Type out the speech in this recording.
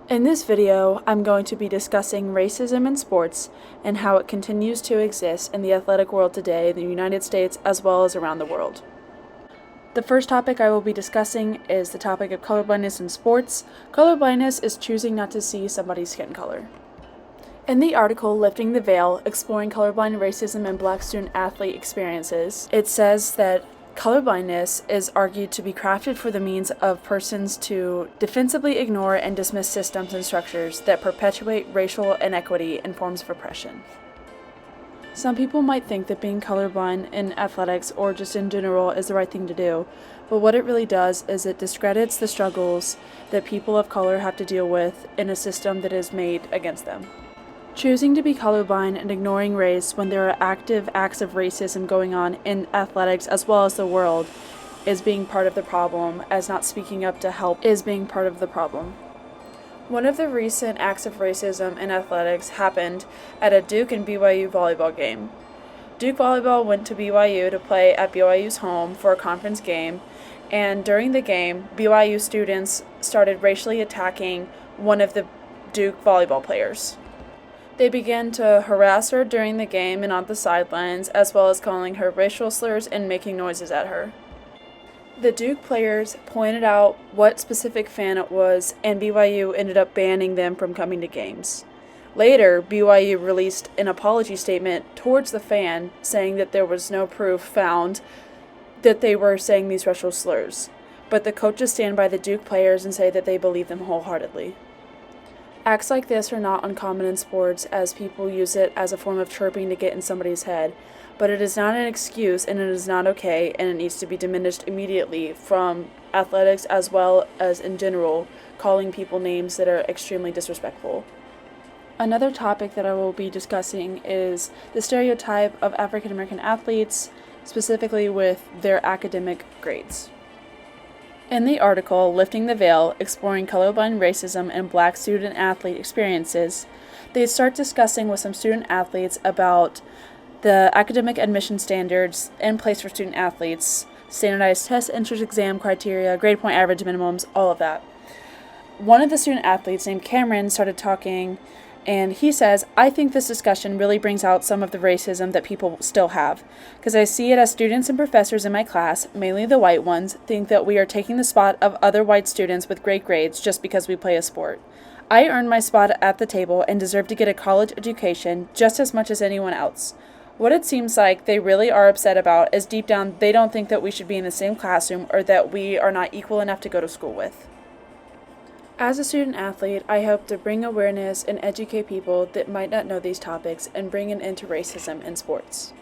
In this video, I'm going to be discussing racism in sports and how it continues to exist in the athletic world today in the United States as well as around the world. The first topic I will be discussing is the topic of colorblindness in sports. Colorblindness is choosing not to see somebody's skin color. In the article Lifting the Veil, Exploring Colorblind Racism and Black Student Athlete Experiences, it says that colorblindness is argued to be crafted for the means of persons to defensively ignore and dismiss systems and structures that perpetuate racial inequity and forms of oppression. Some people might think that being colorblind in athletics or just in general is the right thing to do, but what it really does is it discredits the struggles that people of color have to deal with in a system that is made against them. Choosing to be colorblind and ignoring race when there are active acts of racism going on in athletics as well as the world is being part of the problem, as not speaking up to help is being part of the problem. One of the recent acts of racism in athletics happened at a Duke and BYU volleyball game. Duke volleyball went to BYU to play at BYU's home for a conference game, and during the game, BYU students started racially attacking one of the Duke volleyball players. They began to harass her during the game and on the sidelines, as well as calling her racial slurs and making noises at her. The Duke players pointed out what specific fan it was, and BYU ended up banning them from coming to games. Later, BYU released an apology statement towards the fan, saying that there was no proof found that they were saying these racial slurs, but the coaches stand by the Duke players and say that they believe them wholeheartedly. Acts like this are not uncommon in sports, as people use it as a form of chirping to get in somebody's head, but it is not an excuse and it is not okay, and it needs to be diminished immediately from athletics as well as in general, calling people names that are extremely disrespectful. Another topic that I will be discussing is the stereotype of African American athletes, specifically with their academic grades. In the article, Lifting the Veil, Exploring Colorblind Racism and Black Student Athlete Experiences, they start discussing with some student athletes about the academic admission standards in place for student athletes, standardized test entrance exam criteria, grade point average minimums, all of that. One of the student athletes named Cameron started talking, and he says, "I think this discussion really brings out some of the racism that people still have, because I see it as students and professors in my class, mainly the white ones, think that we are taking the spot of other white students with great grades just because we play a sport. I earned my spot at the table and deserve to get a college education just as much as anyone else. What it seems like they really are upset about is deep down they don't think that we should be in the same classroom or that we are not equal enough to go to school with." As a student athlete, I hope to bring awareness and educate people that might not know these topics and bring an end to racism in sports.